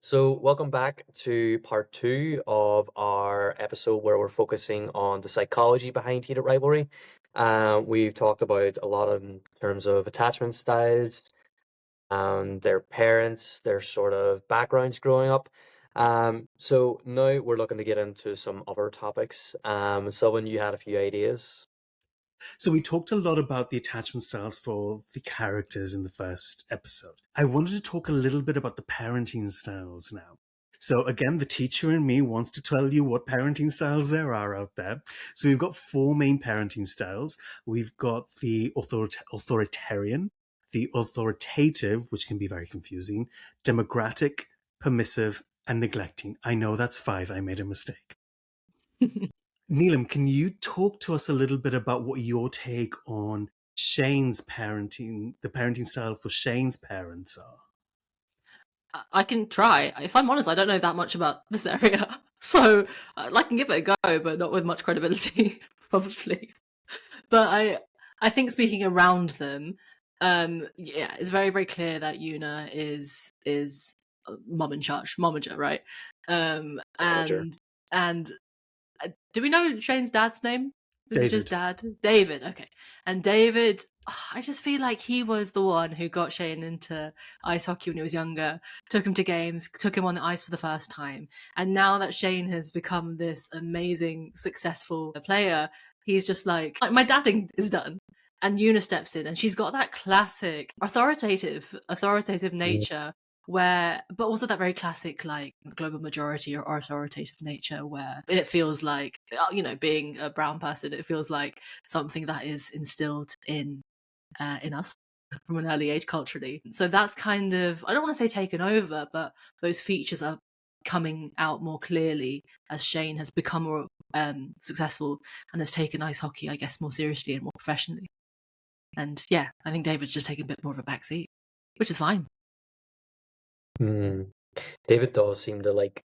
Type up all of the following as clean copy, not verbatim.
So, welcome back to part two of our episode where we're focusing on the psychology behind heated rivalry. We've talked about a lot in terms of attachment styles, their parents, their sort of backgrounds growing up. So now we're looking to get into some other topics. Sylvan, you had a few ideas. So we talked a lot about the attachment styles for the characters in the first episode. I wanted to talk a little bit about the parenting styles now. So again, the teacher in me wants to tell you what parenting styles there are out there. So we've got four main parenting styles. We've got the authoritarian, the authoritative, which can be very confusing, democratic, permissive, and neglecting. I know that's five. I made a mistake. Neelam, can you talk to us a little bit about what your take on Shane's parenting, the parenting style for Shane's parents are? I can try. If I'm honest, I don't know that much about this area, so I can give it a go, but not with much credibility, probably. But I think speaking around them, yeah, it's very very clear that Una is mom in charge, momager, right? Roger. And do we know Shane's dad's name? Was it just David. dad? David, okay. And David, I just feel like he was the one who got Shane into ice hockey when he was younger, took him to games, took him on the ice for the first time. And now that Shane has become this amazing, successful player, he's just like my dadding is done. And Una steps in and she's got that classic authoritative nature where, but also that very classic like global majority or authoritative nature where it feels like, being a brown person, it feels like something that is instilled in us from an early age culturally. So that's kind of, I don't want to say taken over, but those features are coming out more clearly as Shane has become more successful and has taken ice hockey, I guess, more seriously and more professionally. And yeah, I think David's just taken a bit more of a backseat, which is fine. David does seem to like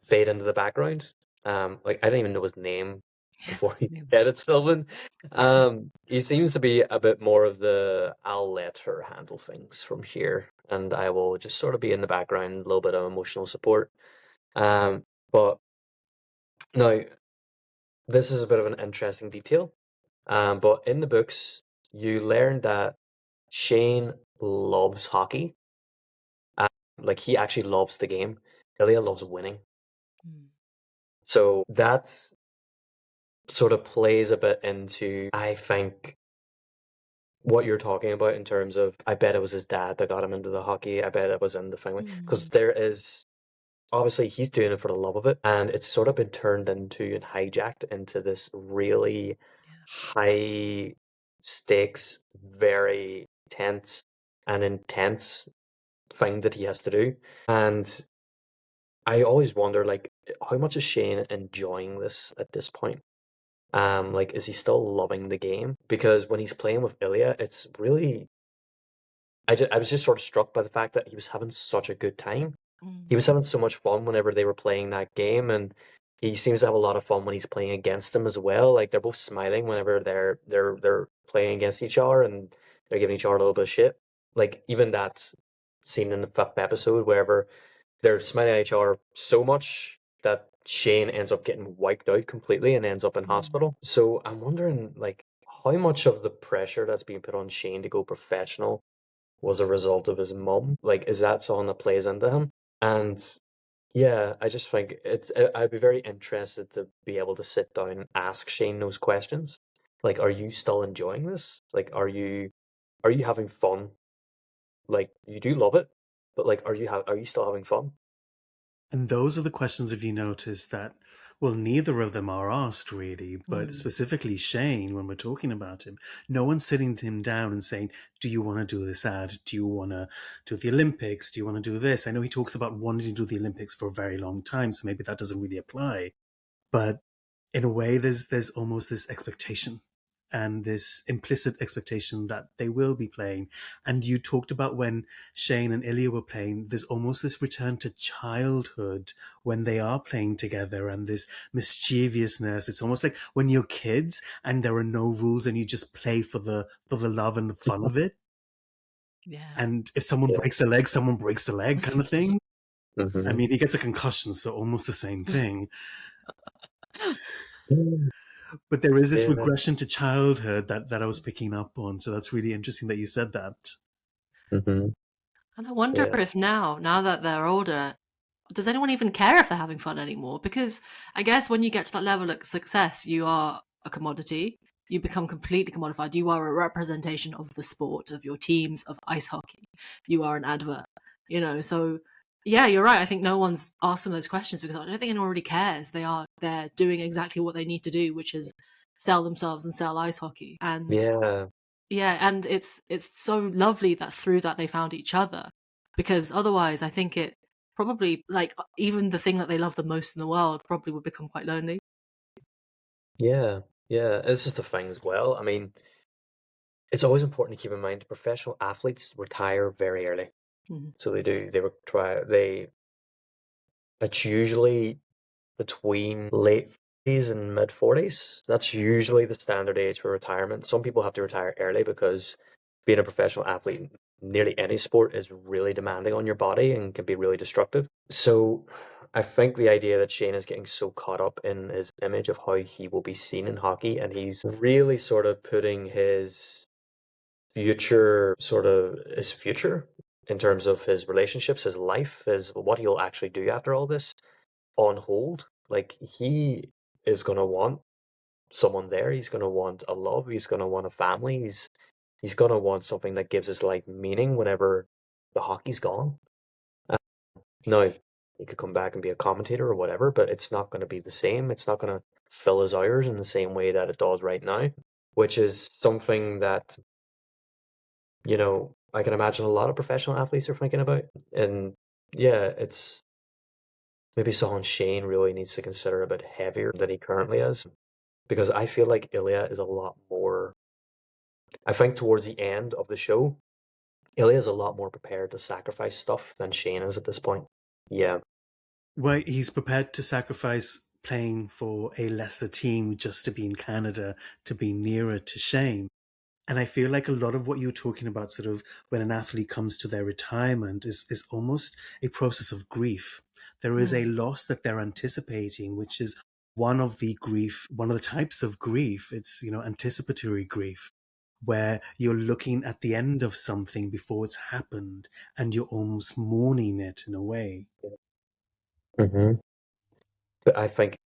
fade into the background. Like I didn't even know his name before he said it, Sylvan. He seems to be a bit more of the I'll let her handle things from here, and I will just sort of be in the background, a little bit of emotional support. But now this is a bit of an interesting detail. But in the books, you learn that Shane loves hockey. Like he actually loves the game. Ilya loves winning. So that sort of plays a bit into, I think, what you're talking about in terms of, I bet it was his dad that got him into the hockey. I bet it was in the family. Because there is, obviously, he's doing it for the love of it. And it's sort of been turned into and hijacked into this really high stakes, very tense and intense thing that he has to do. And I always wonder, like, how much is Shane enjoying this at this point? Like, is he still loving the game? Because when he's playing with Ilya, it's really, I was just sort of struck by the fact that he was having such a good time. He was having so much fun whenever they were playing that game, and he seems to have a lot of fun when he's playing against them as well. Like they're both smiling whenever they're playing against each other and they're giving each other a little bit of shit. Like even that scene in the fifth episode, wherever they're smiling at each other so much that Shane ends up getting wiped out completely and ends up in hospital. So I'm wondering, like, how much of the pressure that's being put on Shane to go professional was a result of his mum? Like, is that something that plays into him? And yeah, I just think I'd be very interested to be able to sit down and ask Shane those questions. Like, are you still enjoying this? Like, are you having fun? Like, you do love it, but like, are you still having fun? And those are the questions, if you notice, that, well, neither of them are asked really, but specifically Shane, when we're talking about him, no one's sitting him down and saying, do you want to do this ad? Do you want to do the Olympics? Do you want to do this? I know he talks about wanting to do the Olympics for a very long time, so maybe that doesn't really apply. But in a way, there's almost this expectation and this implicit expectation that they will be playing. And you talked about when Shane and Ilya were playing, there's almost this return to childhood when they are playing together and this mischievousness. It's almost like when you're kids and there are no rules and you just play for the love and the fun of it. Yeah. And if someone breaks a leg, someone breaks a leg kind of thing. I mean, he gets a concussion, so almost the same thing. But there is this Yeah. regression to childhood that I was picking up on. So that's really interesting that you said that. Mhm. And I wonder Yeah. if now that they're older, does anyone even care if they're having fun anymore? Because I guess when you get to that level of success, you are a commodity. You become completely commodified. You are a representation of the sport, of your teams, of ice hockey. You are an advert, So, yeah, you're right. I think no one's asked them those questions because I don't think anyone really cares. They're doing exactly what they need to do, which is sell themselves and sell ice hockey. And Yeah. yeah, and it's so lovely that through that they found each other, because otherwise I think it probably, like, even the thing that they love the most in the world probably would become quite lonely. Yeah. Yeah. It's just a thing as well. I mean, it's always important to keep in mind professional athletes retire very early. Mhm. So they do. It's usually between late 40s and mid 40s. That's usually the standard age for retirement. Some people have to retire early because being a professional athlete in nearly any sport is really demanding on your body and can be really destructive. So I think the idea that Shane is getting so caught up in his image of how he will be seen in hockey, and he's really sort of putting his future in terms of his relationships, his life, his what he'll actually do after all this on hold. Like he is gonna want someone there. He's gonna want a love. He's gonna want a family. He's gonna want something that gives his life meaning whenever the hockey's gone. Uh, Now he could come back and be a commentator or whatever, but it's not gonna be the same. It's not gonna fill his hours in the same way that it does right now, which is something that I can imagine a lot of professional athletes are thinking about. And yeah, it's maybe someone Shane really needs to consider a bit heavier than he currently is. Because I feel like Ilya is a lot more. I think towards the end of the show, Ilya is a lot more prepared to sacrifice stuff than Shane is at this point. Yeah. Well, he's prepared to sacrifice playing for a lesser team just to be in Canada, to be nearer to Shane. And I feel like a lot of what you're talking about, sort of when an athlete comes to their retirement, is almost a process of grief. There is a loss that they're anticipating, which is one of the types of grief. It's, anticipatory grief, where you're looking at the end of something before it's happened and you're almost mourning it in a way. Hmm. But I think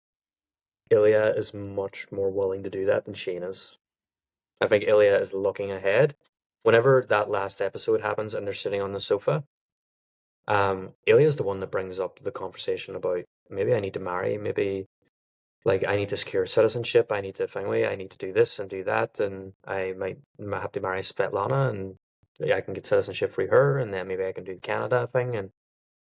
Ilya is much more willing to do that than Shane is. I think Ilya is looking ahead. Whenever that last episode happens and they're sitting on the sofa, Ilya's the one that brings up the conversation about maybe I need to marry, maybe like I need to secure citizenship, I need to finally, I need to do this and do that, and I might have to marry Svetlana, and I can get citizenship through her, and then maybe I can do the Canada thing, and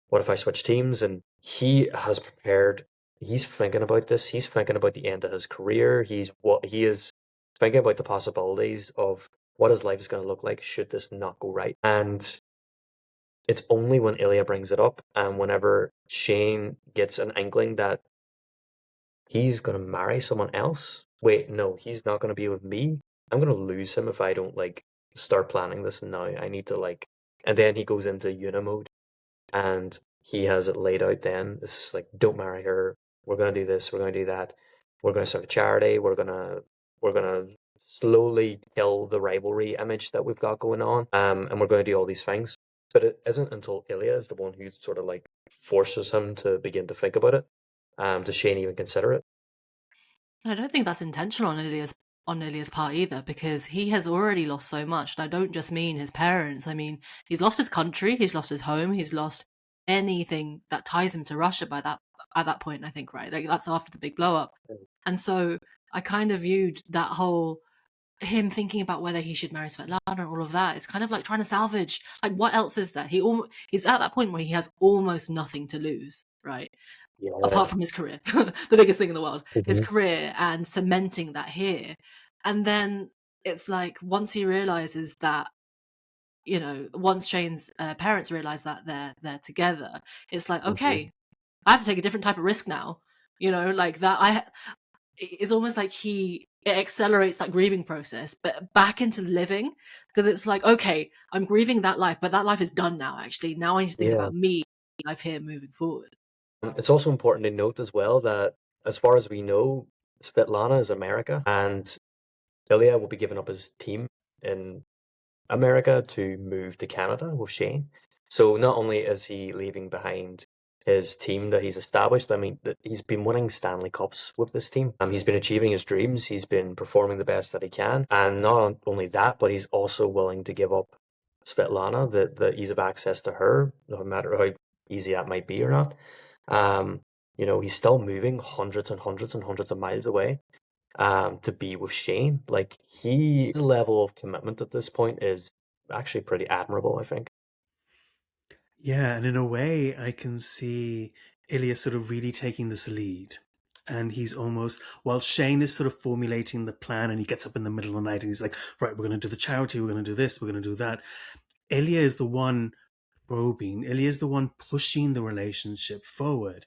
what if I switch teams? And he has prepared. He's thinking about this. He's thinking about the end of his career. He is thinking about the possibilities of what his life is going to look like should this not go right. And it's only when Ilya brings it up and whenever Shane gets an inkling that he's going to marry someone else. Wait, no, he's not going to be with me. I'm going to lose him if I don't start planning this now. I need to and then he goes into Una mode and he has it laid out then. It's like, don't marry her. We're going to do this. We're going to do that. We're going to start a charity. We're going to slowly kill the rivalry image that we've got going on. And we're going to do all these things. But it isn't until Ilya is the one who sort of forces him to begin to think about it. Does Shane even consider it? I don't think that's intentional on Ilya's part either, because he has already lost so much. And I don't just mean his parents. I mean, he's lost his country, he's lost his home, he's lost anything that ties him to Russia at that point, I think, right? Like that's after the big blow up. And so I kind of viewed that whole him thinking about whether he should marry Svetlana and all of that. It's kind of like trying to salvage, like, what else is there? He's at that point where he has almost nothing to lose, right? Apart Yeah. from his career, the biggest thing in the world, his Mhm. career, and cementing that here. And then it's like once he realizes that, once Shane's parents realize that they're together, it's like, Mhm. okay, I have to take a different type of risk now. Like that. It's almost like it accelerates that grieving process, but back into living, because it's like, okay, I'm grieving that life, but that life is done now. Actually, now I need to think Yeah. about me. life here moving forward. It's also important to note as well that, as far as we know, Svetlana is America, and Ilya will be giving up his team in America to move to Canada with Shane. So not only is he leaving behind his team that he's established, I mean, he's been winning Stanley Cups with this team. He's been achieving his dreams. He's been performing the best that he can. And not only that, but he's also willing to give up Svetlana, the ease of access to her, no matter how easy that might be or not. He's still moving hundreds and hundreds and hundreds of miles away to be with Shane. Like, his level of commitment at this point is actually pretty admirable, I think. Yeah, and in a way, I can see Ilya sort of really taking this lead. And he's almost, while Shane is sort of formulating the plan and he gets up in the middle of the night and he's like, right, we're going to do the charity, we're going to do this, we're going to do that. Ilya is the one probing, Ilya is the one pushing the relationship forward.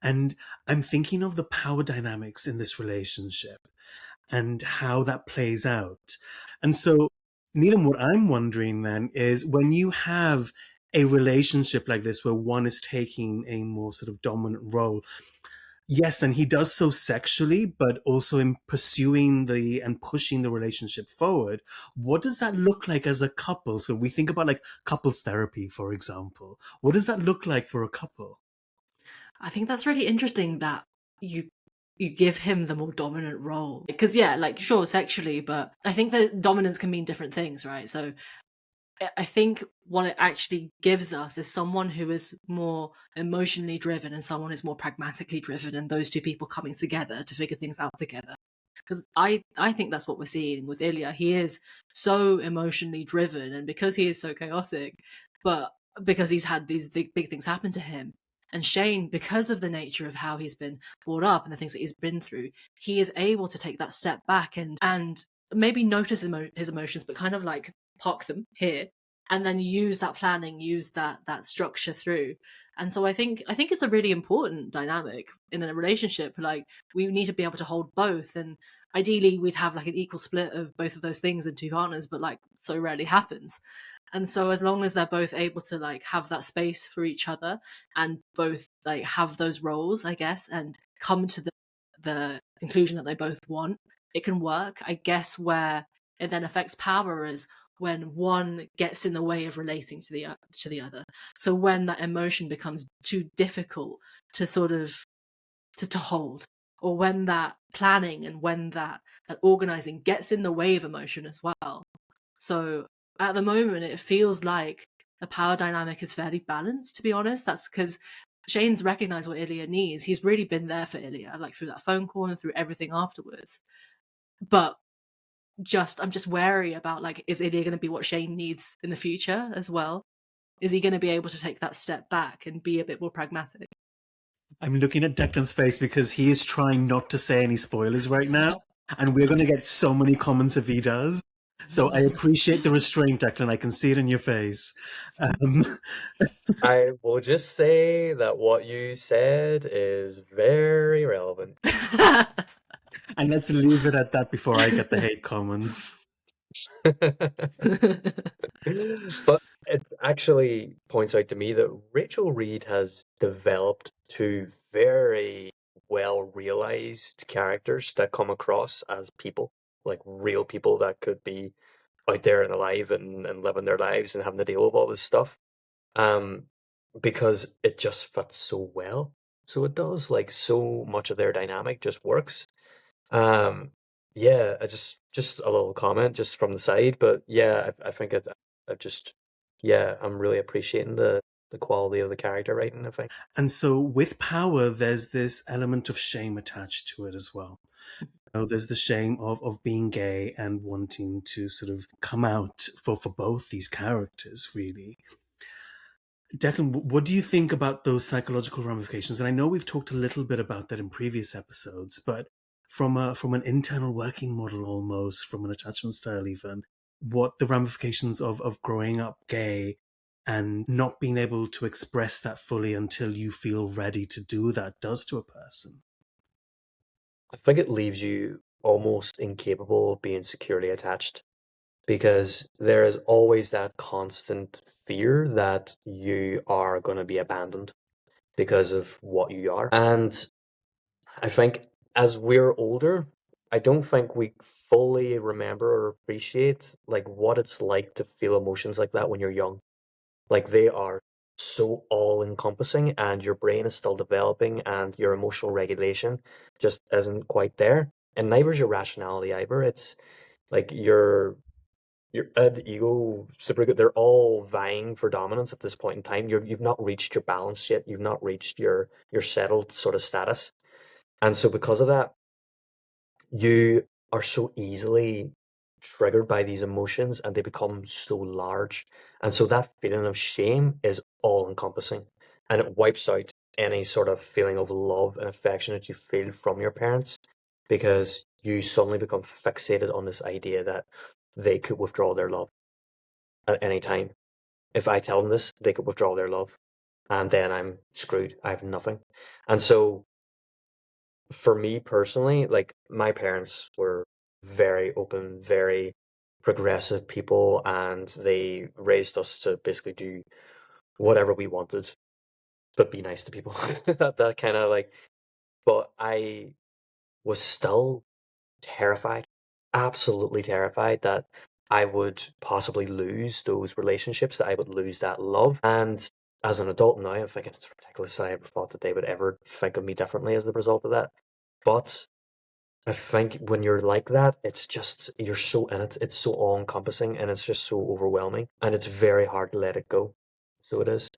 And I'm thinking of the power dynamics in this relationship and how that plays out. And so, Neelam, what I'm wondering then is, when you have a relationship like this where one is taking a more sort of dominant role, yes, and he does so sexually, but also in pursuing and pushing the relationship forward, what does that look like as a couple? So we think about like couples therapy, for example. What does that look like for a couple? I think that's really interesting that you give him the more dominant role. Because yeah, like sure, sexually, but I think that dominance can mean different things, right? So I think what it actually gives us is someone who is more emotionally driven and someone who's more pragmatically driven, and those two people coming together to figure things out together. Because I think that's what we're seeing with Ilya. He is so emotionally driven, and because he is so chaotic, but because he's had these big things happen to him. And Shane, because of the nature of how he's been brought up and the things that he's been through, he is able to take that step back and maybe notice his emotions, but kind of like park them here, and then use that planning, use that structure through. And so I think it's a really important dynamic in a relationship. Like, we need to be able to hold both, and ideally we'd have like an equal split of both of those things in two partners, but like so rarely happens. And so as long as they're both able to like have that space for each other and both like have those roles, I guess, and come to the conclusion that they both want, it can work. I guess where it then affects power is when one gets in the way of relating to the other. So when that emotion becomes too difficult to sort of to hold, or when that planning and when that organizing gets in the way of emotion as well. So at the moment, it feels like the power dynamic is fairly balanced, to be honest. That's because Shane's recognized what Ilya needs. He's really been there for Ilya, like through that phone call and through everything afterwards. But I'm just wary about, like, is Ilya going to be what Shane needs in the future as well? Is he going to be able to take that step back and be a bit more pragmatic? I'm looking at Declan's face because he is trying not to say any spoilers right now, and we're going to get so many comments if he does. So I appreciate the restraint, Declan. I can see it in your face. I will just say that what you said is very relevant. And let's leave it at that before I get the hate comments. But it actually points out to me that Rachel Reed has developed two very well realized characters that come across as people, like real people that could be out there and alive and living their lives and having to deal with all this stuff. Um, because it just fits so well. So it does, like, so much of their dynamic just works. Yeah, I just a little comment just from the side, but yeah, I think I just yeah, I'm really appreciating the quality of the character writing, I think. And so with power, there's this element of shame attached to it as well. There's the shame of being gay and wanting to sort of come out for both these characters, really. Declan, what do you think about those psychological ramifications? And I know we've talked a little bit about that in previous episodes, but from an internal working model, almost from an attachment style even, what the ramifications of growing up gay and not being able to express that fully until you feel ready to do that does to a person. I think it leaves you almost incapable of being securely attached because there is always that constant fear that you are going to be abandoned because of what you are. And I think as we're older, I don't think we fully remember or appreciate like what it's like to feel emotions like that when you're young. Like they are so all encompassing and your brain is still developing and your emotional regulation just isn't quite there. And neither is your rationality either. It's like your id, ego, super good. They're all vying for dominance at this point in time. You've not reached your balance yet. You've not reached your settled sort of status. And so because of that, you are so easily triggered by these emotions and they become so large. And so that feeling of shame is all encompassing and it wipes out any sort of feeling of love and affection that you feel from your parents because you suddenly become fixated on this idea that they could withdraw their love at any time. If I tell them this, they could withdraw their love and then I'm screwed. I have nothing. And so for me personally, like my parents were very open, very progressive people, and they raised us to basically do whatever we wanted, but be nice to people. That kind of like, but I was still terrified, absolutely terrified that I would possibly lose those relationships, that I would lose that love. And as an adult now, I'm thinking it's ridiculous. I never thought that they would ever think of me differently as the result of that. But I think when you're like that, it's just, you're so in it. It's so all encompassing and it's just so overwhelming. And it's very hard to let it go. So it is.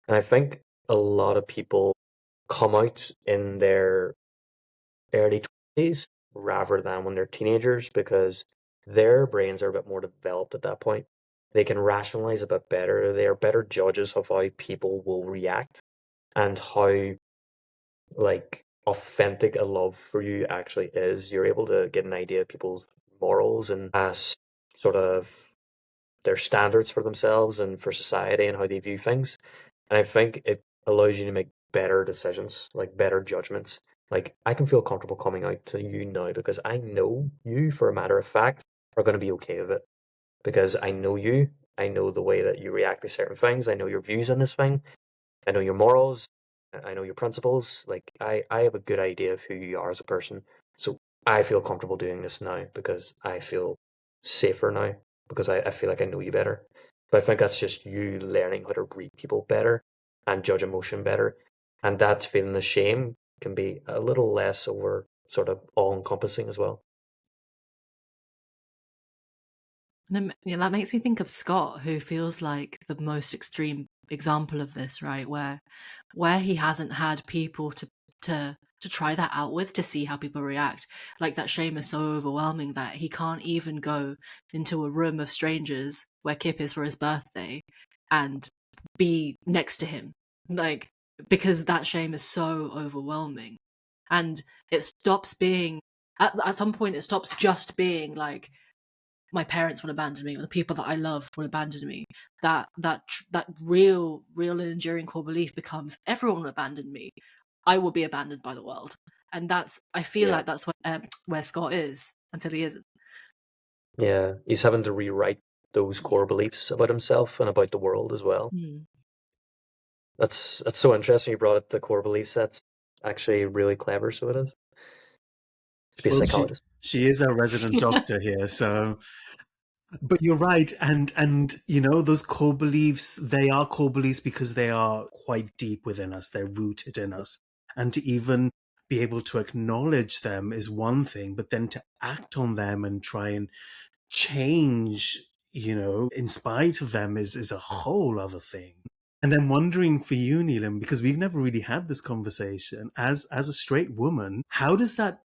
And I think a lot of people come out in their early 20s rather than when they're teenagers because their brains are a bit more developed at that point. They can rationalize a bit better. They are better judges of how people will react and how like authentic a love for you actually is. You're able to get an idea of people's morals and sort of their standards for themselves and for society and how they view things. And I think it allows you to make better decisions, like better judgments. Like I can feel comfortable coming out to you now because I know you, for a matter of fact, are going to be okay with it. Because I know you, I know the way that you react to certain things, I know your views on this thing, I know your morals, I know your principles. Like I have a good idea of who you are as a person. So I feel comfortable doing this now because I feel safer now because I feel like I know you better. But I think that's just you learning how to read people better and judge emotion better. And that feeling of shame can be a little less over sort of all encompassing as well. Yeah, that makes me think of Scott, who feels like the most extreme example of this, right? Where he hasn't had people to try that out with to see how people react. Like that shame is so overwhelming that he can't even go into a room of strangers where Kip is for his birthday and be next to him. Like because that shame is so overwhelming. And it stops being at some point it stops just being like my parents will abandon me or the people that I love will abandon me. That real and enduring core belief becomes everyone will abandon me. I will be abandoned by the world. And I feel Yeah. like that's where Scott is until he isn't. Yeah. He's having to rewrite those core beliefs about himself and about the world as well. Mm. That's so interesting you brought up the core belief sets. Actually really clever, so it is. To be a Well, psychologist. she is our resident doctor here, so but you're right, and you know those core beliefs, they are core beliefs because they are quite deep within us. They're rooted in us, and to even be able to acknowledge them is one thing, but then to act on them and try and change, you know, in spite of them is a whole other thing. And I'm wondering for you, Neelam, because we've never really had this conversation as a straight woman, how does that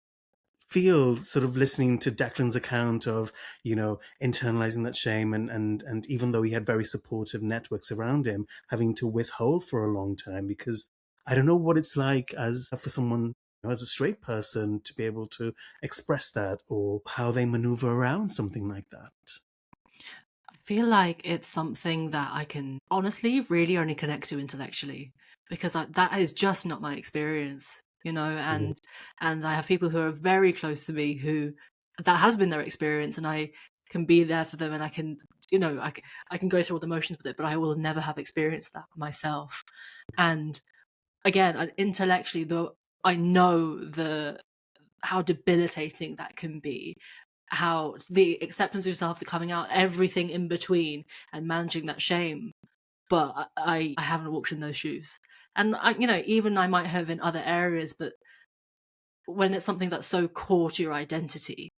feel sort of listening to Declan's account of, you know, internalizing that shame and even though he had very supportive networks around him, having to withhold for a long time because I don't know what it's like as for someone, you know, as a straight person to be able to express that or how they maneuver around something like that. I feel like it's something that I can honestly really only connect to intellectually because that is just not my experience, you know, Mm-hmm. and I have people who are very close to me who that has been their experience and I can be there for them, and I can, I can go through all the motions with it, but I will never have experienced that myself. And again, intellectually, though, I know how debilitating that can be, how the acceptance of yourself, the coming out, everything in between, and managing that shame. But I haven't walked in those shoes, and even I might have in other areas, but when it's something that's so core to your identity,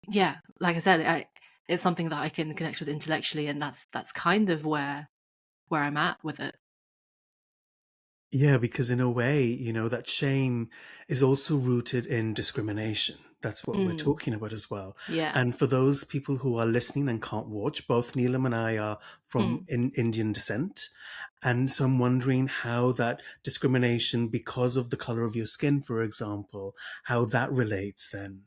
yeah, like I said, it's something that I can connect with intellectually, and that's kind of where I'm at with it. Yeah, because in a way, that shame is also rooted in discrimination. That's what we're talking about as well. Yeah. And for those people who are listening and can't watch, both Neelam and I are from Indian descent. And so I'm wondering how that discrimination, because of the color of your skin, for example, how that relates then.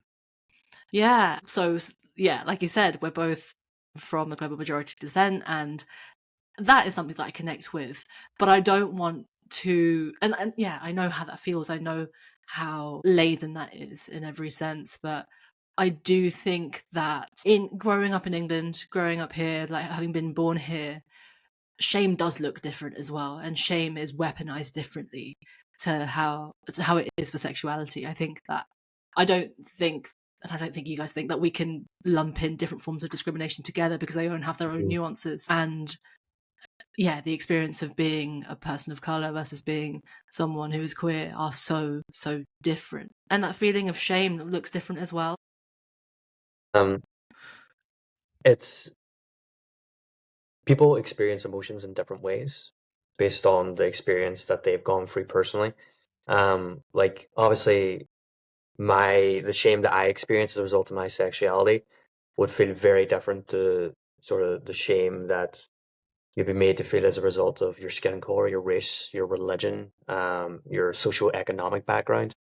Yeah. So, yeah, like you said, we're both from the global majority descent, and that is something that I connect with. But I don't want to, and yeah, I know how that feels. I know how laden that is in every sense. But I do think that in growing up in England, growing up here, like having been born here, shame does look different as well, and shame is weaponized differently to how it is for sexuality. I think that I don't think you guys think that we can lump in different forms of discrimination together, because they don't have their own nuances. And yeah, the experience of being a person of color versus being someone who is queer are so different, and that feeling of shame looks different as well. It's people experience emotions in different ways based on the experience that they've gone through personally. Like obviously the shame that I experienced as a result of my sexuality would feel very different to sort of the shame that you'd be made to feel as a result of your skin color, your race, your religion, your socio-economic background.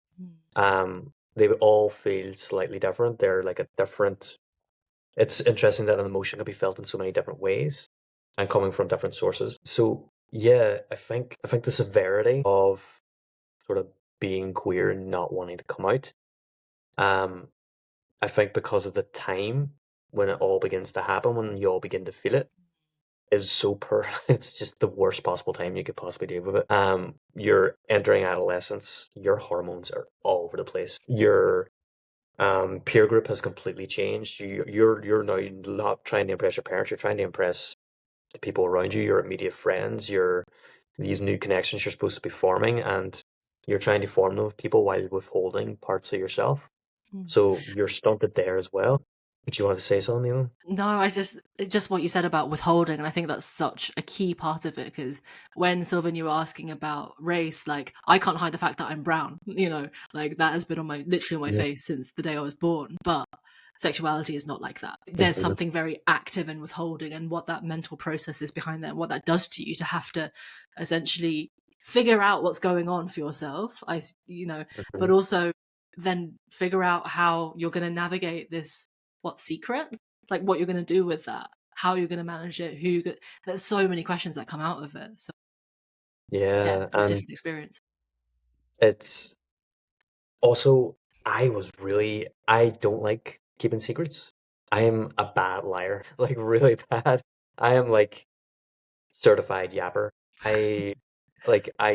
They would all feel slightly different. They're like a different. It's interesting that an emotion can be felt in so many different ways and coming from different sources. So yeah, I think the severity of sort of being queer and not wanting to come out, I think because of the time when it all begins to happen, when you all begin to feel it, is so it's just the worst possible time you could possibly deal with it. You're entering adolescence, your hormones are all over the place. Your peer group has completely changed. You're now not trying to impress your parents, you're trying to impress the people around you, your immediate friends, these new connections you're supposed to be forming, and you're trying to form them with people while withholding parts of yourself. So you're stunted there as well. But you want to say something, Neelam? No, just what you said about withholding, and I think that's such a key part of it, because when Sylvan, you were asking about race, like I can't hide the fact that I'm brown, like that has been literally on my face since the day I was born. But sexuality is not like that. There's something very active in withholding, and what that mental process is behind that, and what that does to you to have to essentially figure out what's going on for yourself. But also then figure out how you're going to navigate this secret, like what you're going to do with that, how you're going to manage it, there's so many questions that come out of it. So yeah, a different experience. It's also, I don't like keeping secrets. I am a bad liar, like really bad. I am like certified yapper. I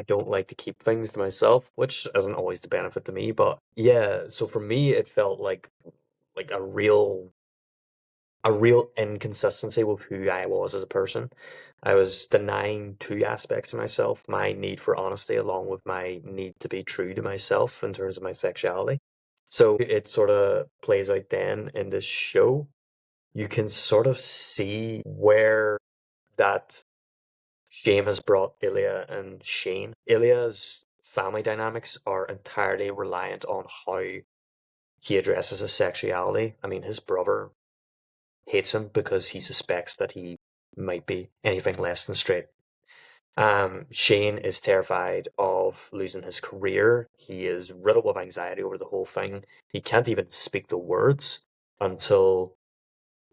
don't like to keep things to myself, which isn't always the benefit to me, but yeah, so for me it felt like a real inconsistency with who I was as a person. I was denying two aspects of myself, my need for honesty along with my need to be true to myself in terms of my sexuality. So it sort of plays out then in this show. You can sort of see where that shame has brought Ilya and Shane. Ilya's family dynamics are entirely reliant on how he addresses his sexuality. I mean, his brother hates him because he suspects that he might be anything less than straight. Shane is terrified of losing his career. He is riddled with anxiety over the whole thing. He can't even speak the words until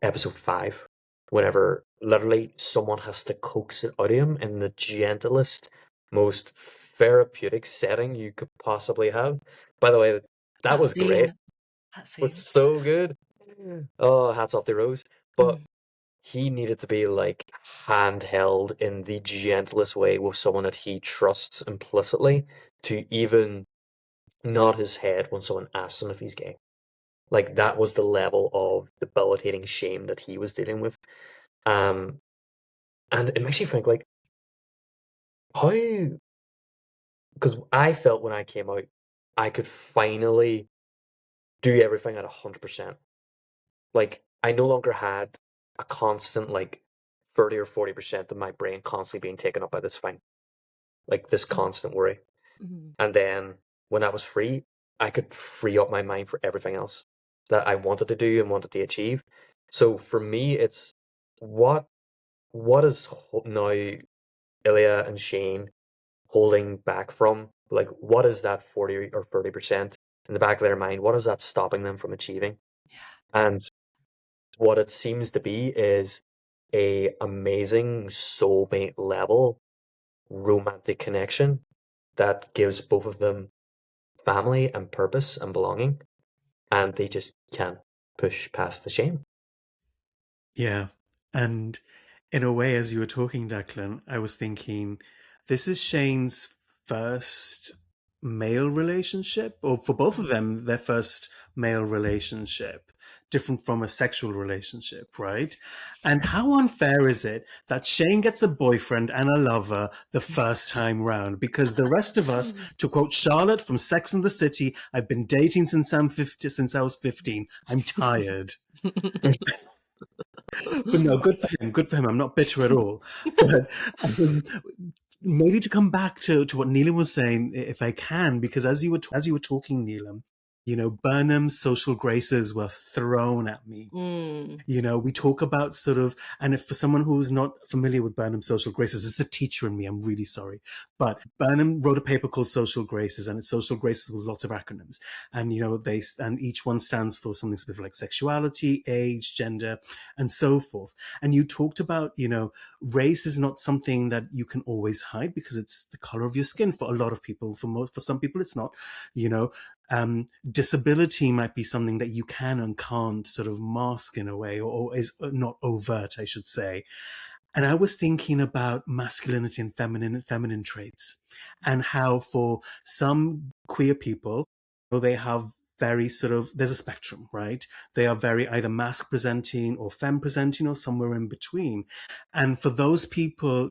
episode 5, whenever literally someone has to coax it out of him in the gentlest, most therapeutic setting you could possibly have. By the way, that was great. That It was scene. so good. Oh, hats off to Rose. But Mm. he needed to be like handheld in the gentlest way with someone that he trusts implicitly to even nod his head when someone asks him if he's gay. Like that was the level of debilitating shame that he was dealing with. Um, and it makes you think like how, because I felt when I came out, I could finally do everything at 100%. Like I no longer had a constant like 30 or 40% of my brain constantly being taken up by this thing, like this constant worry. Mm. And then when I was free, I could free up my mind for everything else that I wanted to do and wanted to achieve. So for me, it's what what is now Ilya and Shane holding back from? Like, what is that 40 or 30% in the back of their mind? What is that stopping them from achieving? And what it seems to be is a amazing soulmate level romantic connection that gives both of them family and purpose and belonging, and they just can't push past the shame. Yeah. And in a way, as you were talking, Declan, I was thinking this is Shane's first male relationship, or for both of them, their first male relationship, different from a sexual relationship, right? And how unfair is it that Shane gets a boyfriend and a lover the first time round? Because the rest of us, to quote Charlotte from Sex and the City, I've been dating since since I was 15. I'm tired. But no, good for him. Good for him. I'm not bitter at all. But maybe to come back to what Neelam was saying, if I can, because as you were talking, Neelam, Burnham's social graces were thrown at me. Mm. We talk about sort of, and if for someone who's not familiar with Burnham's social graces, it's the teacher in me, I'm really sorry. But Burnham wrote a paper called Social Graces, and it's social graces with lots of acronyms. And, and each one stands for something specific like sexuality, age, gender, and so forth. And you talked about, race is not something that you can always hide because it's the color of your skin for a lot of people. For some people, it's not, disability might be something that you can and can't sort of mask in a way, or is not overt, I should say. And I was thinking about masculinity and feminine traits, and how for some queer people, they have very there's a spectrum, right? They are very either masc presenting or femme presenting or somewhere in between. And for those people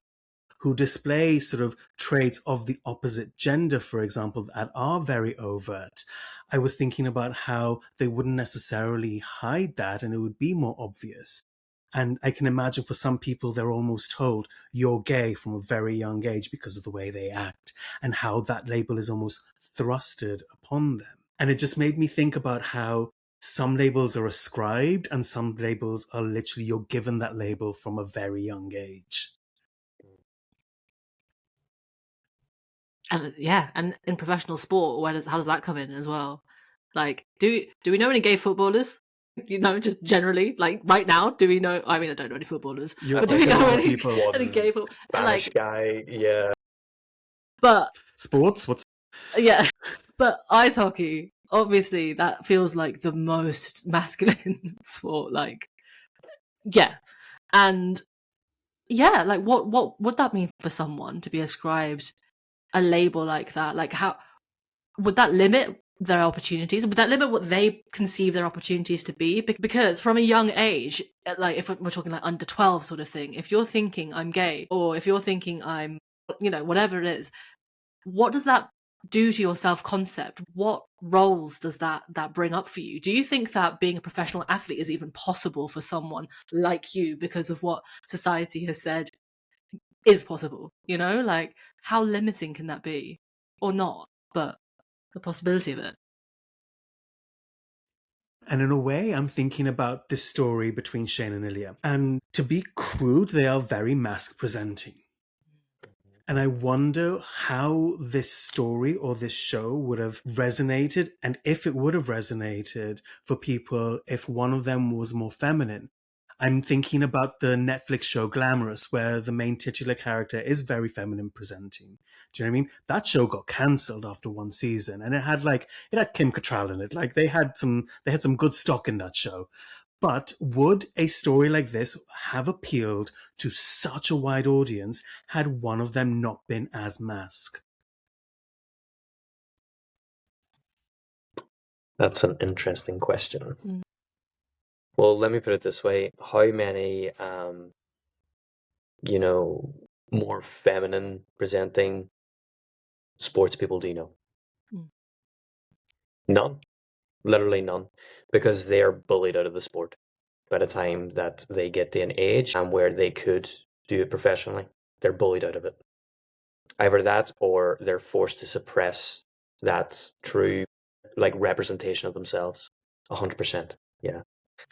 who display sort of traits of the opposite gender, for example, that are very overt, I was thinking about how they wouldn't necessarily hide that and it would be more obvious. And I can imagine for some people, they're almost told you're gay from a very young age because of the way they act, and how that label is almost thrusted upon them. And it just made me think about how some labels are ascribed and some labels are literally you're given that label from a very young age. And yeah, and in professional sport, how does that come in as well? Like, do we know any gay footballers? Just generally, like right now, do we know? I mean, I don't know any footballers, but do we know any gay footballers? Spanish guy, yeah. But sports, yeah, but ice hockey, obviously, that feels like the most masculine sport. Like, yeah, and yeah, like what would that mean for someone to be ascribed a label like that? Like, how would that limit their opportunities? Would that limit what they conceive their opportunities to be? Because from a young age, like if we're talking like under 12 sort of thing, if you're thinking I'm gay, or if you're thinking I'm, whatever it is, what does that do to your self-concept? What roles does that bring up for you? Do you think that being a professional athlete is even possible for someone like you because of what society has said is possible? Like how limiting can that be? Or not, but the possibility of it. And in a way, I'm thinking about this story between Shane and Ilya. And to be crude, they are very masc presenting. And I wonder how this story or this show would have resonated, and if it would have resonated for people if one of them was more feminine. I'm thinking about the Netflix show Glamorous, where the main titular character is very feminine presenting. Do you know what I mean? That show got cancelled after one season, and it had Kim Cattrall in it. Like they had some good stock in that show. But would a story like this have appealed to such a wide audience had one of them not been as masked? That's an interesting question. Well, let me put it this way. How many, more feminine presenting sports people do you know? None. Literally none. Because they are bullied out of the sport by the time that they get to an age and where they could do it professionally. They're bullied out of it. Either that or they're forced to suppress that true representation of themselves. 100%. Yeah.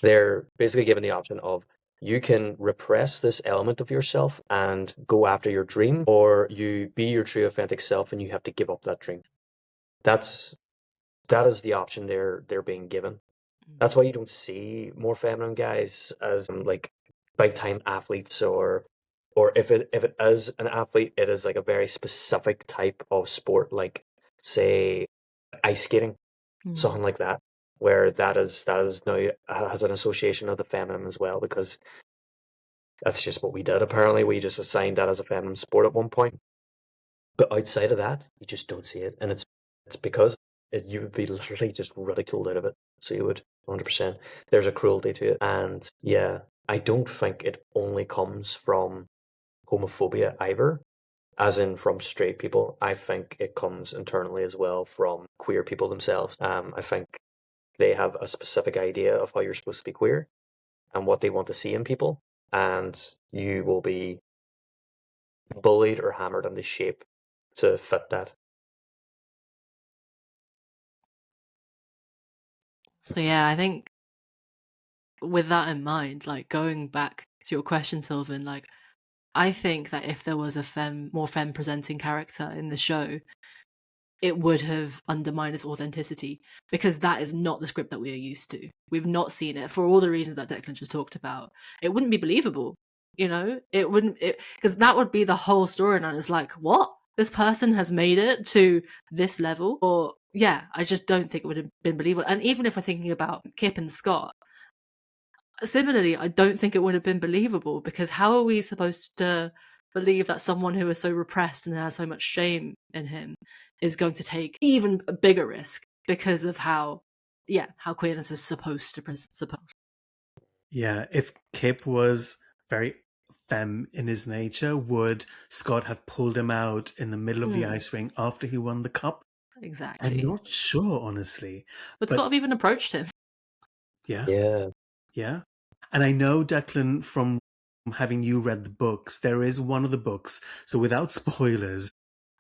They're basically given the option of you can repress this element of yourself and go after your dream, or you be your true authentic self and you have to give up that dream. That is the option they're being given. That's why you don't see more feminine guys as big time athletes, or if it is an athlete, it is like a very specific type of sport, like say ice skating, something like that, where that is now has an association of the feminine as well, because that's just what we did. Apparently, we just assigned that as a feminine sport at one point. But outside of that, you just don't see it, and it's because you would be literally just ridiculed out of it. So you would 100%. There's a cruelty to it, and yeah, I don't think it only comes from homophobia either, as in from straight people. I think it comes internally as well from queer people themselves. I think they have a specific idea of how you're supposed to be queer and what they want to see in people, and you will be bullied or hammered into shape to fit that. So yeah, I think with that in mind, going back to your question, Sylvan, I think that if there was a more femme presenting character in the show, it would have undermined its authenticity, because that is not the script that we are used to. We've not seen it for all the reasons that Declan just talked about. It wouldn't be believable, it wouldn't, because that would be the whole storyline. It's like, what? This person has made it to this level? Or yeah, I just don't think it would have been believable. And even if we're thinking about Kip and Scott, similarly, I don't think it would have been believable, because how are we supposed to believe that someone who is so repressed and has so much shame in him is going to take even a bigger risk because of how queerness is supposed to Yeah, if Kip was very femme in his nature, would Scott have pulled him out in the middle of the ice ring after he won the cup? Exactly. I'm not sure, honestly. But Scott have even approached him. Yeah. And I know, Declan, from having you read the books, there is one of the books, so without spoilers,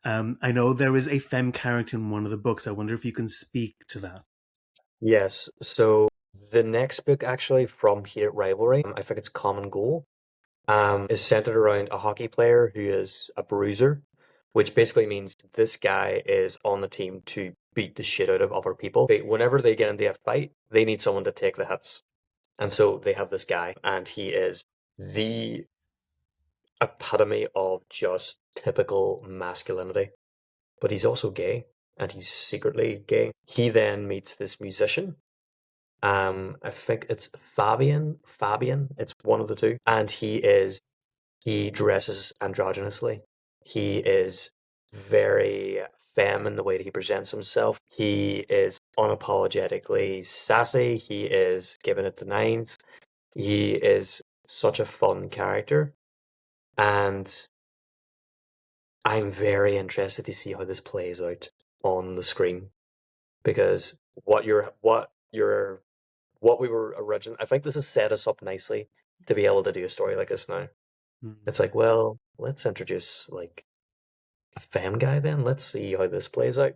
I know there is a femme character in one of the books. I wonder if you can speak to that. Yes, so the next book actually from here at Rivalry, I think it's Common Goal, is centered around a hockey player who is a bruiser, which basically means this guy is on the team to beat the shit out of other people. Whenever they get into a fight, they need someone to take the hits. And so they have this guy, and he is the epitome of just typical masculinity. But he's also gay, and he's secretly gay. He then meets this musician. I think it's Fabian, it's one of the two. And he dresses androgynously. He is very femme in the way that he presents himself. He is unapologetically sassy. He is giving it the nines. He is such a fun character. And I'm very interested to see how this plays out on the screen, because what we were originally, I think this has set us up nicely to be able to do a story like this now. It's like, well, let's introduce like a femme guy then. Let's see how this plays out.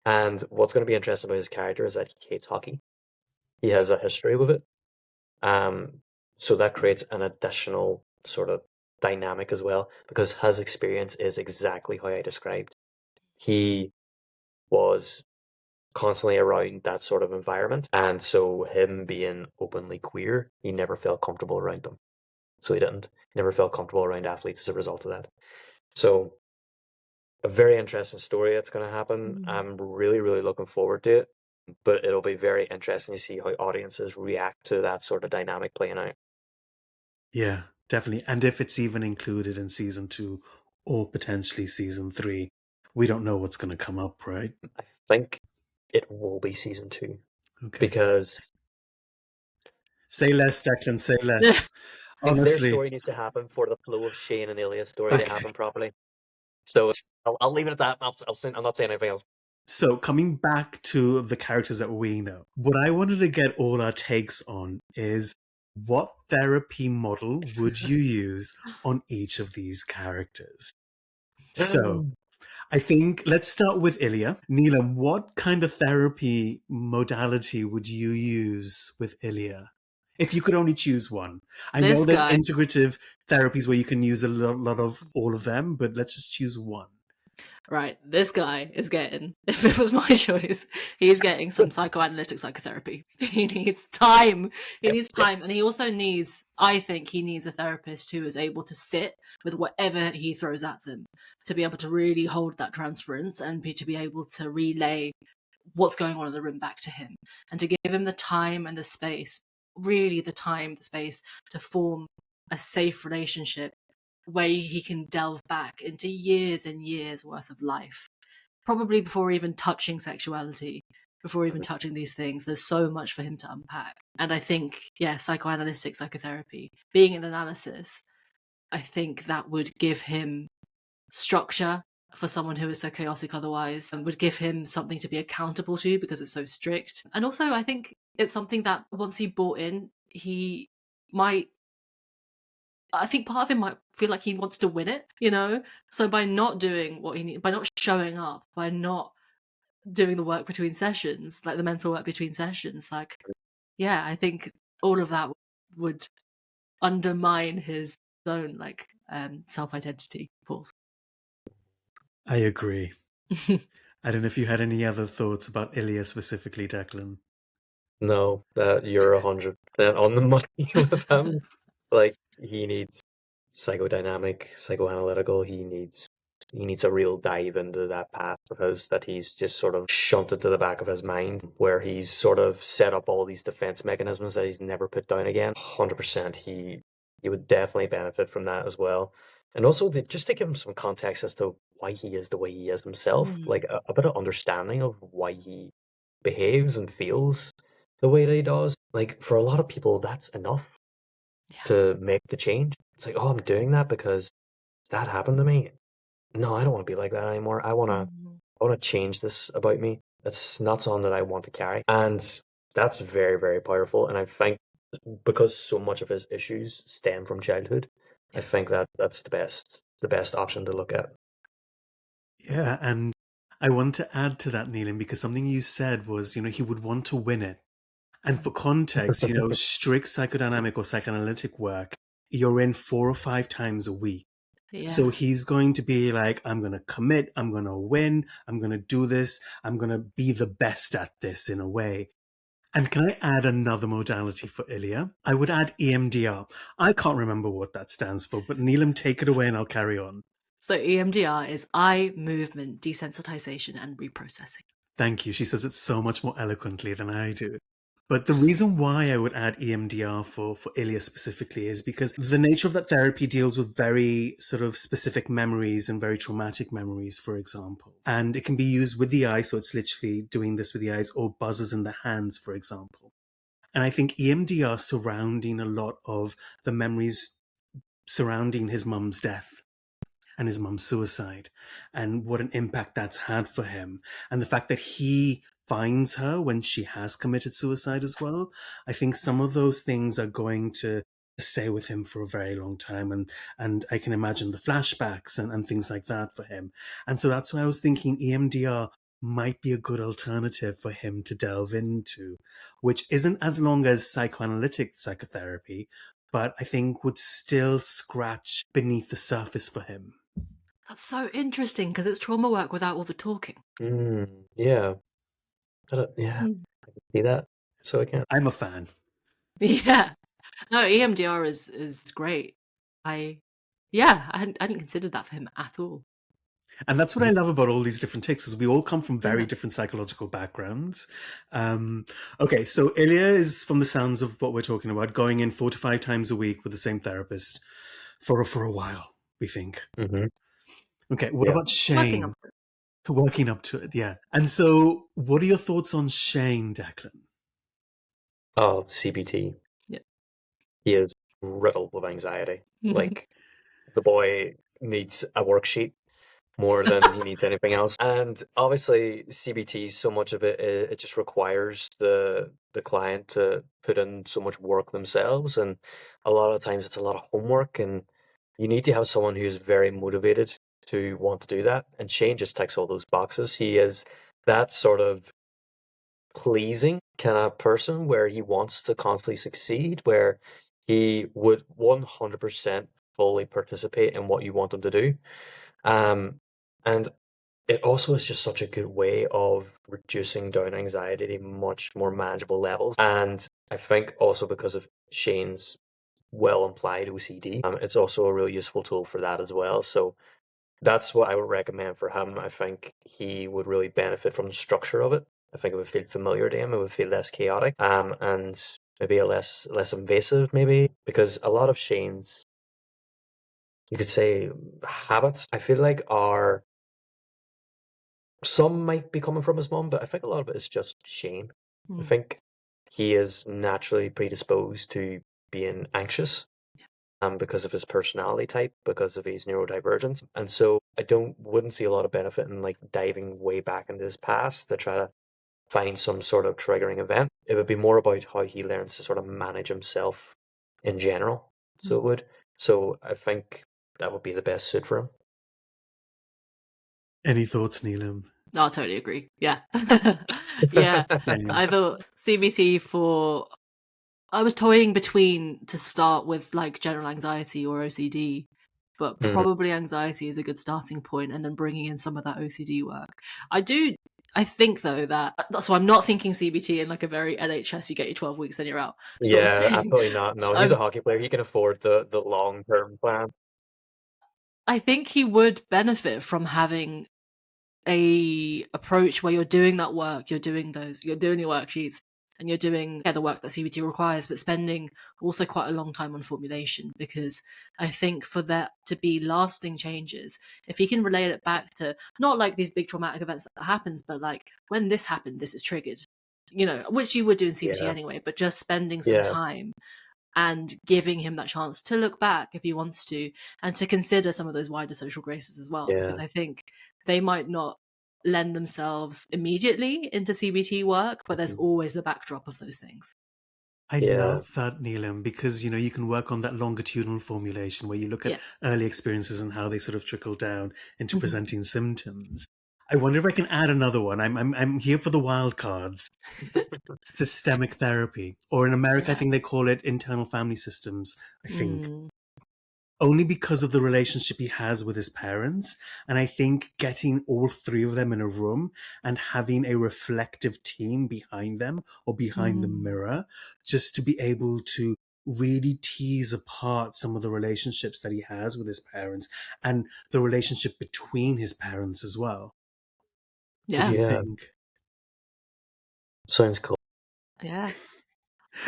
And what's going to be interesting about his character is that he hates hockey. He has a history with it. So that creates an additional sort of dynamic as well, because his experience is exactly how I described. He was constantly around that sort of environment. And so him being openly queer, he never felt comfortable around them. So he didn't. He never felt comfortable around athletes as a result of that. So a very interesting story that's going to happen. I'm really, really looking forward to it. But it'll be very interesting to see how audiences react to that sort of dynamic playing out. Yeah, definitely. And if it's even included in season 2 or potentially season 3, we don't know what's going to come up, right? I think it will be season 2 Okay. because say less, Declan. Say less. I think their Honestly, story needs to happen for the flow of Shane and Ilya's story to happen properly. So I'll leave it at that. I'm not saying anything else. So coming back to the characters that we know, what I wanted to get all our takes on is what therapy model would you use on each of these characters? So I think let's start with Ilya. Neelam, what kind of therapy modality would you use with Ilya? If you could only choose one. I know there's integrative therapies where you can use a lot of all of them, but let's just choose one. Right, this guy is getting, if it was my choice, he's getting some psychoanalytic psychotherapy. He needs time. He needs time. And he also needs, I think he needs a therapist who is able to sit with whatever he throws at them, to be able to really hold that transference and to be able to relay what's going on in the room back to him, and to give him the time and the space, really the time, the space to form a safe relationship where he can delve back into years and years worth of life, probably before even touching sexuality, before even touching these things. There's so much for him to unpack. And I think, psychoanalytic psychotherapy, being an analysis, I think that would give him structure for someone who is so chaotic otherwise, and would give him something to be accountable to because it's so strict. And also, I think it's something that once he bought in, he might, I think part of him might feel like he wants to win it, So by not doing what he needs, by not showing up, by not doing the work between sessions, like the mental work between sessions, I think all of that would undermine his own self-identity. Pause. I agree. I don't know if you had any other thoughts about Ilya specifically, Declan. No, you're 100% on the money with him. Like, he needs psychodynamic, psychoanalytical. He needs a real dive into that path that he's just sort of shunted to the back of his mind, where he's sort of set up all these defense mechanisms that he's never put down again. 100%, he would definitely benefit from that as well. And also, just to give him some context as to why he is the way he is himself, like a bit of understanding of why he behaves and feels the way that he does. Like, for a lot of people, that's enough to make the change. It's like, oh, I'm doing that because that happened to me. No, I don't want to be like that anymore. I want to change this about me. That's not something that I want to carry. And that's very, very powerful. And I think because so much of his issues stem from childhood, I think that's the best option to look at. Yeah, and I want to add to that, Neelam, because something you said was, he would want to win it. And for context, strict psychodynamic or psychoanalytic work, you're in 4 or 5 times a week. Yeah. So he's going to be like, I'm going to commit, I'm going to win, I'm going to do this, I'm going to be the best at this in a way. And can I add another modality for Ilya? I would add EMDR. I can't remember what that stands for, but Neelam, take it away and I'll carry on. So EMDR is eye movement desensitization and reprocessing. Thank you. She says it so much more eloquently than I do. But the reason why I would add EMDR for Ilya specifically is because the nature of that therapy deals with very sort of specific memories and very traumatic memories, for example. And it can be used with the eye, so it's literally doing this with the eyes, or buzzers in the hands, for example. And I think EMDR surrounding a lot of the memories surrounding his mum's death and his mum's suicide, and what an impact that's had for him, and the fact that he finds her when she has committed suicide as well. I think some of those things are going to stay with him for a very long time, and I can imagine the flashbacks and things like that for him. And so that's why I was thinking EMDR might be a good alternative for him to delve into, which isn't as long as psychoanalytic psychotherapy, but I think would still scratch beneath the surface for him. That's so interesting, because it's trauma work without all the talking. Yeah. Yeah, Mm. I can see that. So I can't. I'm a fan. Yeah. No, EMDR is great. I hadn't considered that for him at all. And that's what I love about all these different takes, because we all come from very Yeah. different psychological backgrounds. Okay, so Ilya is, from the sounds of what we're talking about, going in 4 to 5 times a week with the same therapist for a while, we think. Mm-hmm. Okay, what Yeah. about Working up Shane? to it. Working up to it, yeah. And so, what are your thoughts on Shane, Declan? Oh, CBT. Yeah. He is riddled with anxiety. Like, the boy needs a worksheet more than he needs anything else. And obviously, CBT, so much of it just requires the client to put in so much work themselves, and a lot of times it's a lot of homework, and you need to have someone who's very motivated to want to do that. And Shane just ticks all those boxes. He is that sort of pleasing kind of person where he wants to constantly succeed, where he would 100% fully participate in what you want him to do. And it also is just such a good way of reducing down anxiety to much more manageable levels. And I think also because of Shane's well implied OCD, it's also a really useful tool for that as well. So that's what I would recommend for him. I think he would really benefit from the structure of it. I think it would feel familiar to him. It would feel less chaotic, and maybe a less invasive, maybe, because a lot of Shane's, you could say, habits, I feel like are, some might be coming from his mom, but I think a lot of it is just Shane. I think he is naturally predisposed to being anxious, because of his personality type, because of his neurodivergence. And so I wouldn't see a lot of benefit in like diving way back into his past to try to find some sort of triggering event. It would be more about how he learns to sort of manage himself in general. So it would. So I think that would be the best suit for him. Any thoughts, Neelam? No, I totally agree. Yeah. Yeah. Same. I thought CBT for I was toying between to start with like general anxiety or OCD, but probably anxiety is a good starting point, and then bringing in some of that OCD work. I think though that so I'm not thinking CBT in like a very NHS, you get your 12 weeks then you're out sort of Yeah, thing. absolutely not. No, he's a hockey player. He can afford the long term plan. I think he would benefit from having a approach where you're doing that work, you're doing your worksheets, and you're doing the work that CBT requires, but spending also quite a long time on formulation, because I think for that to be lasting changes, if he can relate it back to not like these big traumatic events that happens, but like when this happened, this is triggered, which you would do in CBT Yeah, anyway, but just spending some yeah, time and giving him that chance to look back if he wants to, and to consider some of those wider social graces as well, yeah. because I think they might not lend themselves immediately into CBT work, but there's always the backdrop of those things. I Yeah. love that, Neelam, because you can work on that longitudinal formulation where you look at Yeah. early experiences and how they sort of trickle down into presenting symptoms. I wonder if I can add another one. I'm here for the wild cards. Systemic therapy, or in America, I think they call it internal family systems. I think only because of the relationship he has with his parents. And I think getting all three of them in a room and having a reflective team behind them or behind the mirror, just to be able to really tease apart some of the relationships that he has with his parents and the relationship between his parents as well. What do you Yeah. think? Sounds cool. Yeah.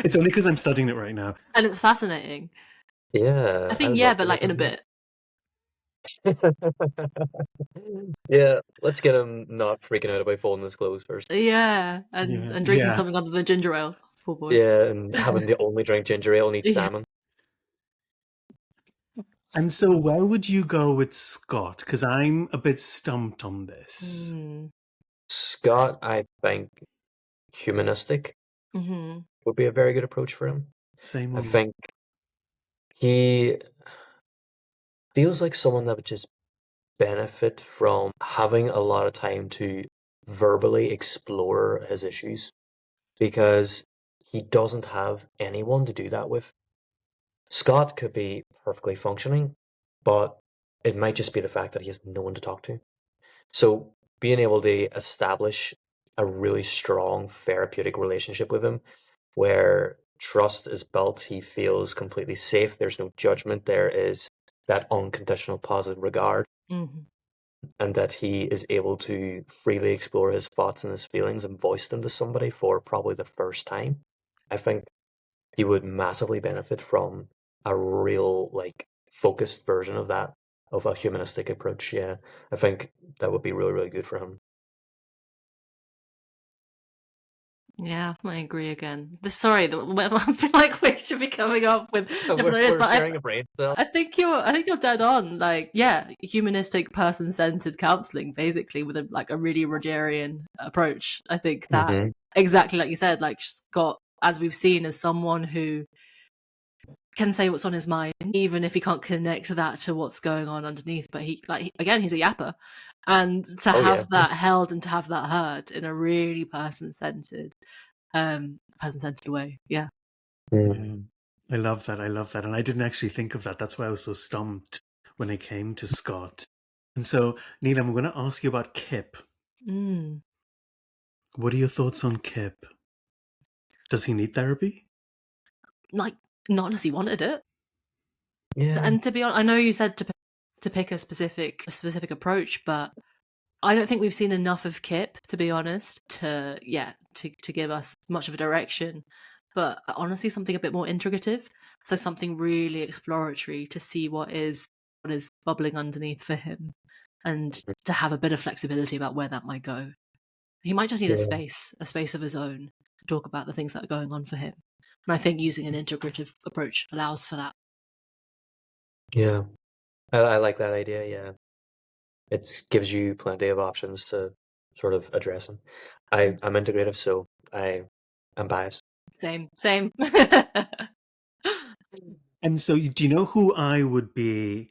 It's only because I'm studying it right now. And it's fascinating. Yeah, I think, I'd yeah, love but to like look in a into bit. it. Yeah, let's get him not freaking out about folding his clothes first. Yeah. Yeah, And drinking yeah. something other than ginger ale. Poor boy. Yeah, and having the only drink ginger ale needs Yeah. salmon. And so where would you go with Scott? Because I'm a bit stumped on this. Scott, I think humanistic would be a very good approach for him. Same I on me. think he feels like someone that would just benefit from having a lot of time to verbally explore his issues, because he doesn't have anyone to do that with. Scott could be perfectly functioning, but it might just be the fact that he has no one to talk to. So being able to establish a really strong therapeutic relationship with him where trust is built. He feels completely safe. There's no judgment. There is that unconditional positive regard, Mhm. and that he is able to freely explore his thoughts and his feelings and voice them to somebody for probably the first time. I think he would massively benefit from a real, like, focused version of that, of a humanistic approach. Yeah, I think that would be really, really good for him. Yeah, I agree again. Sorry, I feel like we should be coming up with different ideas, We're but sharing a brain cell. I think you're dead on. Like, yeah, humanistic, person-centered counseling, basically, with a really Rogerian approach. I think that Hmm. exactly like you said, like Scott, as we've seen, is someone who can say what's on his mind, even if he can't connect that to what's going on underneath. But again, he's a yapper, and to Oh yeah. have that held and to have that heard in a really person-centered way. Yeah. Mm. I love that. I love that. And I didn't actually think of that. That's why I was so stumped when it came to Scott. And so, Neelam, I'm going to ask you about Kip. Mm. What are your thoughts on Kip? Does he need therapy? Like, not unless he wanted it. Yeah. And to be honest, I know you said to pick a specific approach, but I don't think we've seen enough of Kip, to be honest, to give us much of a direction. But honestly, something a bit more integrative, so something really exploratory to see what is bubbling underneath for him, and to have a bit of flexibility about where that might go. He might just need Yeah. a space of his own to talk about the things that are going on for him. And I think using an integrative approach allows for that. Yeah. I like that idea. Yeah. It gives you plenty of options to sort of address them. I'm integrative, so I'm biased. Same. And so, do you know who I would be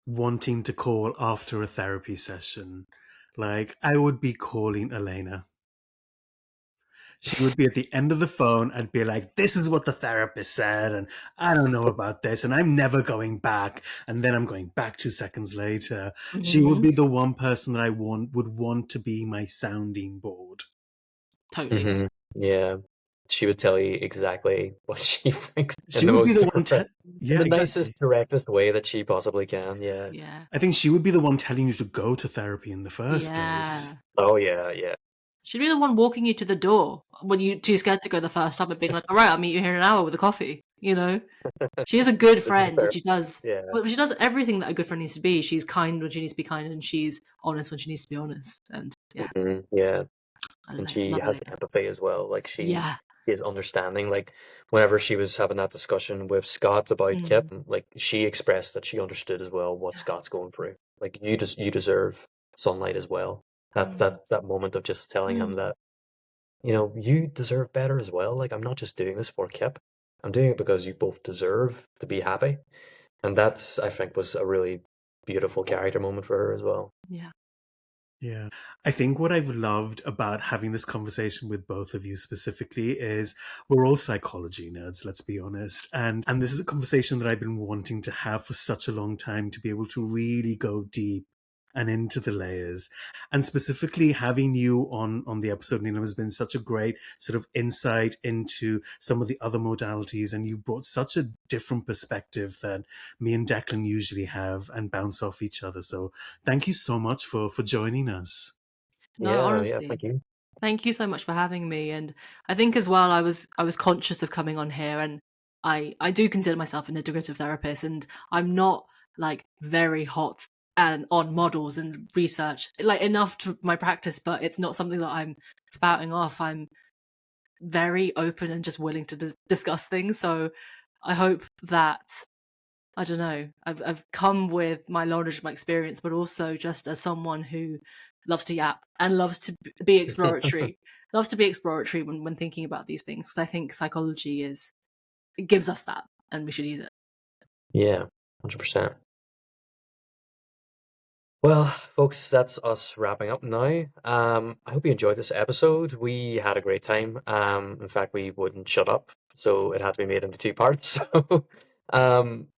wanting to call after a therapy session? Like, I would be calling Elena. She would be at the end of the phone. I'd be like, this is what the therapist said, and I don't know about this, and I'm never going back. And then I'm going back 2 seconds later. She would be the one person that I would want to be my sounding board. Totally. Hmm. Yeah. She would tell you exactly what she thinks in She the would be most the one. in Yeah, the nicest, exactly. directest way that she possibly can. Yeah. Yeah. I think she would be the one telling you to go to therapy in the first place. Yeah. Oh yeah, yeah. She'd be the one walking you to the door when you're too scared to go the first time and being like, all right, I'll meet you here in an hour with a coffee, you know? She is a good This is friend, and fair. she does Yeah. well, she does everything that a good friend needs to be. She's kind when she needs to be kind, and she's honest when she needs to be honest. And yeah, Hmm. Yeah. I And she love that has idea. empathy as well. Like she Yeah. is understanding. Like whenever she was having that discussion with Scott about Kip, like she expressed that she understood as well what Yeah. Scott's going through. Like you deserve sunlight as well. That moment of just telling him that, you deserve better as well. Like I'm not just doing this for Kip. I'm doing it because you both deserve to be happy. And that's, I think, was a really beautiful character moment for her as well. Yeah. Yeah. I think what I've loved about having this conversation with both of you specifically is we're all psychology nerds, let's be honest. And this is a conversation that I've been wanting to have for such a long time, to be able to really go deep and into the layers. And specifically having you on the episode, Neelam, has been such a great sort of insight into some of the other modalities. And you brought such a different perspective that me and Declan usually have and bounce off each other. So thank you so much for joining us. No, Yeah, honestly. thank you. Thank you so much for having me. And I think as well, I was conscious of coming on here, and I do consider myself an integrative therapist, and I'm not like very hot and on models and research, like enough to my practice, but it's not something that I'm spouting off. I'm very open and just willing to discuss things. So I hope that, I don't know, I've come with my knowledge, my experience, but also just as someone who loves to yap and loves to be exploratory, loves to be exploratory when thinking about these things. Because I think psychology it gives us that, and we should use it. Yeah, 100%. Well, folks, that's us wrapping up now. I hope you enjoyed this episode. We had a great time. In fact, we wouldn't shut up, so it had to be made into 2 parts. So,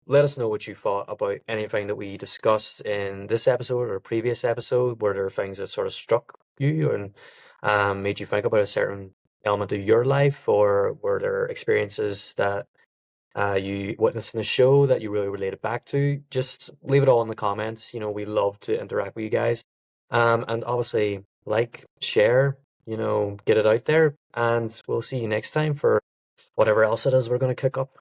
let us know what you thought about anything that we discussed in this episode or previous episode. Were there things that sort of struck you? And made you think about a certain element of your life, or were there experiences that you witnessed in the show that you really related back to? Just leave it all in the comments. You know, we love to interact with you guys. And obviously, like, share, you know, get it out there. And we'll see you next time for whatever else it is we're going to cook up.